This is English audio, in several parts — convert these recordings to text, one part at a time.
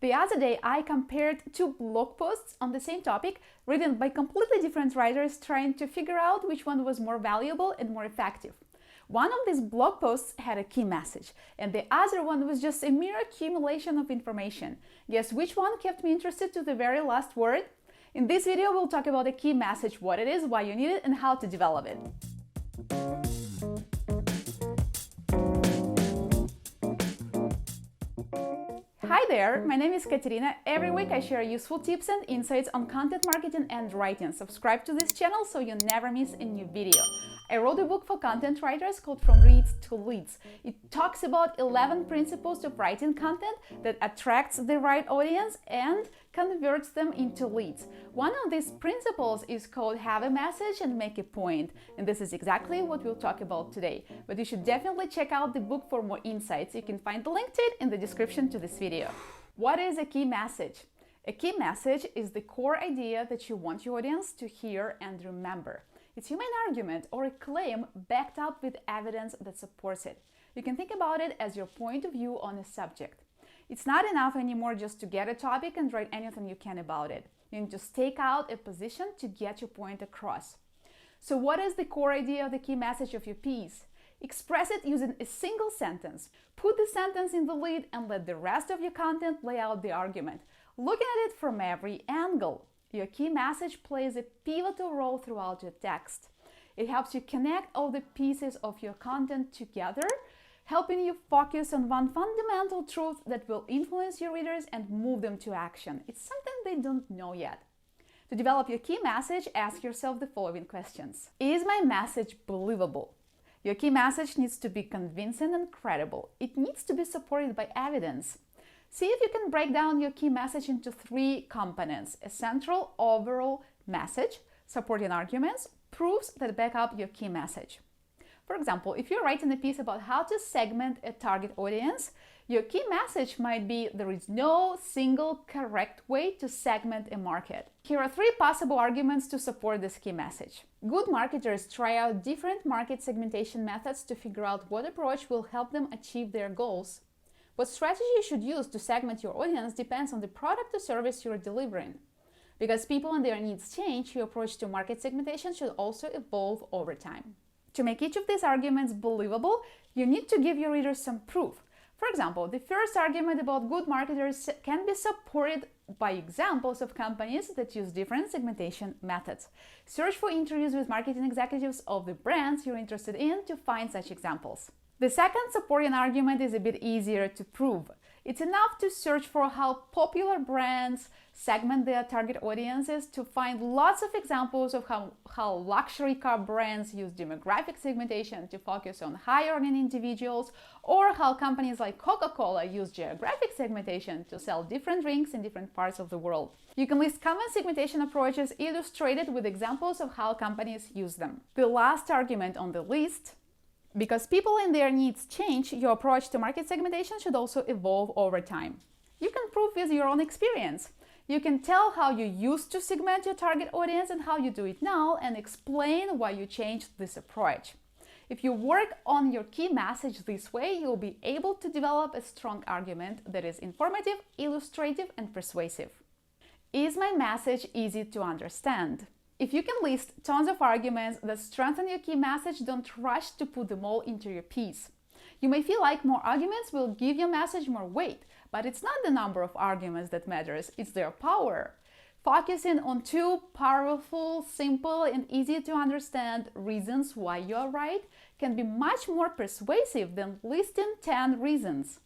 The other day, I compared two blog posts on the same topic, written by completely different writers, trying to figure out which one was more valuable and more effective. One of these blog posts had a key message, and the other one was just a mere accumulation of information. Guess which one kept me interested to the very last word? In this video, we'll talk about the key message, what it is, why you need it, and how to develop it. Hi there, my name is Katerina. Every week I share useful tips and insights on content marketing and writing. Subscribe to this channel so you never miss a new video. I wrote a book for content writers called From Reads to Leads. It talks about 11 principles of writing content that attracts the right audience and converts them into leads. One of these principles is called have a message and make a point. And this is exactly what we'll talk about today. But you should definitely check out the book for more insights. You can find the link to it in the description to this video. What is a key message? A key message is the core idea that you want your audience to hear and remember. It's your main argument or a claim backed up with evidence that supports it. You can think about it as your point of view on a subject. It's not enough anymore just to get a topic and write anything you can about it. You need to stake out a position to get your point across. So what is the core idea of the key message of your piece? Express it using a single sentence. Put the sentence in the lead and let the rest of your content lay out the argument, looking at it from every angle. Your key message plays a pivotal role throughout your text. It helps you connect all the pieces of your content together, helping you focus on one fundamental truth that will influence your readers and move them to action. It's something they don't know yet. To develop your key message, ask yourself the following questions. Is my message believable? Your key message needs to be convincing and credible. It needs to be supported by evidence. See if you can break down your key message into three components: a central overall message, supporting arguments, proofs that back up your key message. For example, if you're writing a piece about how to segment a target audience, your key message might be there is no single correct way to segment a market. Here are three possible arguments to support this key message. Good marketers try out different market segmentation methods to figure out what approach will help them achieve their goals. What strategy you should use to segment your audience depends on the product or service you're delivering. Because people and their needs change, your approach to market segmentation should also evolve over time. To make each of these arguments believable, you need to give your readers some proof. For example, the first argument about good marketers can be supported by examples of companies that use different segmentation methods. Search for interviews with marketing executives of the brands you're interested in to find such examples. The second supporting argument is a bit easier to prove. It's enough to search for how popular brands segment their target audiences to find lots of examples of how luxury car brands use demographic segmentation to focus on high-earning individuals, or how companies like Coca-Cola use geographic segmentation to sell different drinks in different parts of the world. You can list common segmentation approaches illustrated with examples of how companies use them. The last argument on the list: because people and their needs change, your approach to market segmentation should also evolve over time. You can prove with your own experience. You can tell how you used to segment your target audience and how you do it now, and explain why you changed this approach. If you work on your key message this way, you'll be able to develop a strong argument that is informative, illustrative, and persuasive. Is my message easy to understand? If you can list tons of arguments that strengthen your key message, don't rush to put them all into your piece. You may feel like more arguments will give your message more weight, but it's not the number of arguments that matters, it's their power. Focusing on two powerful, simple, and easy to understand reasons why you are right can be much more persuasive than listing 10 reasons.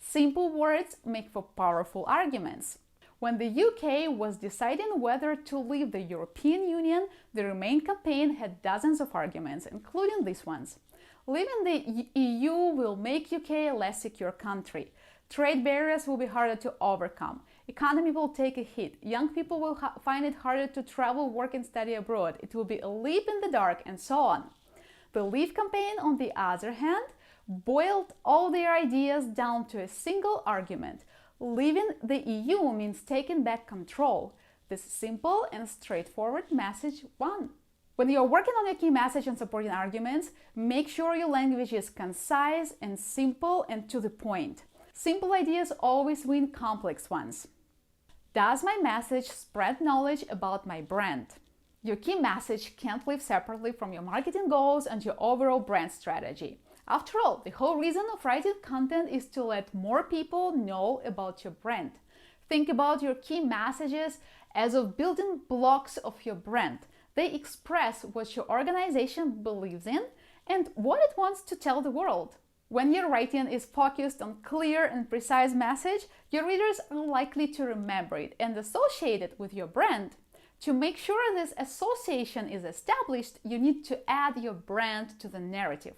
Simple words make for powerful arguments. When the UK was deciding whether to leave the European Union, the Remain campaign had dozens of arguments, including these ones. Leaving the EU will make UK a less secure country. Trade barriers will be harder to overcome. Economy will take a hit. Young people will find it harder to travel, work, and study abroad. It will be a leap in the dark, and so on. The Leave campaign, on the other hand, boiled all their ideas down to a single argument. Leaving the EU means taking back control. This simple and straightforward message won. When you're working on your key message and supporting arguments, make sure your language is concise and simple and to the point. Simple ideas always win complex ones. Does my message spread knowledge about my brand? Your key message can't live separately from your marketing goals and your overall brand strategy. After all, the whole reason of writing content is to let more people know about your brand. Think about your key messages as of building blocks of your brand. They express what your organization believes in and what it wants to tell the world. When your writing is focused on clear and precise message, your readers are likely to remember it and associate it with your brand. To make sure this association is established, you need to add your brand to the narrative.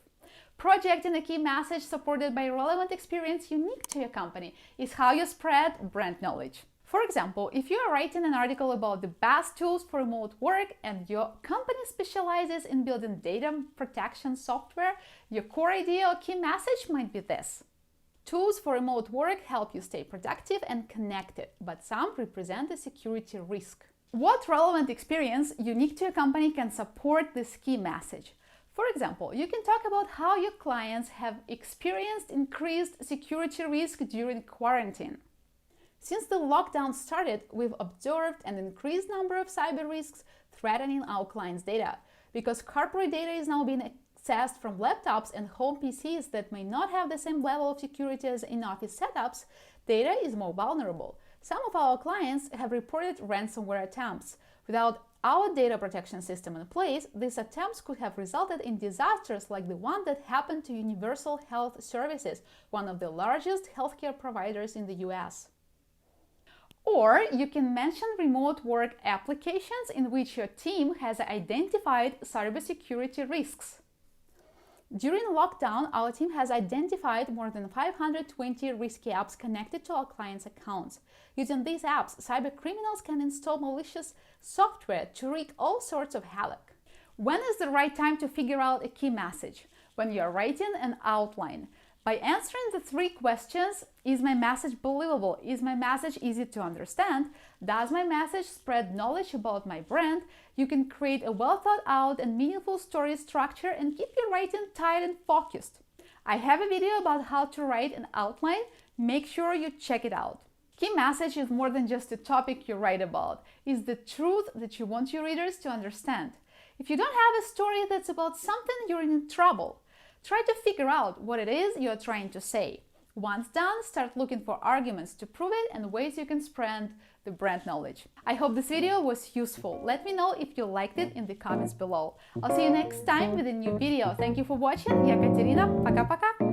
Projecting a key message supported by relevant experience unique to your company is how you spread brand knowledge. For example, if you are writing an article about the best tools for remote work and your company specializes in building data protection software, your core idea or key message might be this. Tools for remote work help you stay productive and connected, but some represent a security risk. What relevant experience unique to your company can support this key message? For example, you can talk about how your clients have experienced increased security risk during quarantine. Since the lockdown started, we've observed an increased number of cyber risks threatening our clients' data. Because corporate data is now being accessed from laptops and home PCs that may not have the same level of security as in-office setups, data is more vulnerable. Some of our clients have reported ransomware attempts. Without our data protection system in place, these attempts could have resulted in disasters like the one that happened to Universal Health Services, one of the largest healthcare providers in the US. Or you can mention remote work applications in which your team has identified cybersecurity risks. During lockdown, our team has identified more than 520 risky apps connected to our clients' accounts. Using these apps, cybercriminals can install malicious software to wreak all sorts of havoc. When is the right time to figure out a key message? When you are writing an outline. By answering the 3 questions, is my message believable? Is my message easy to understand? Does my message spread knowledge about my brand? You can create a well thought out and meaningful story structure and keep your writing tight and focused. I have a video about how to write an outline. Make sure you check it out. Key message is more than just a topic you write about. It's the truth that you want your readers to understand. If you don't have a story that's about something, you're in trouble. Try to figure out what it is you're trying to say. Once done, start looking for arguments to prove it and ways you can spread the brand knowledge. I hope this video was useful. Let me know if you liked it in the comments below. I'll see you next time with a new video. Thank you for watching. Я Катерина. Пока-пока.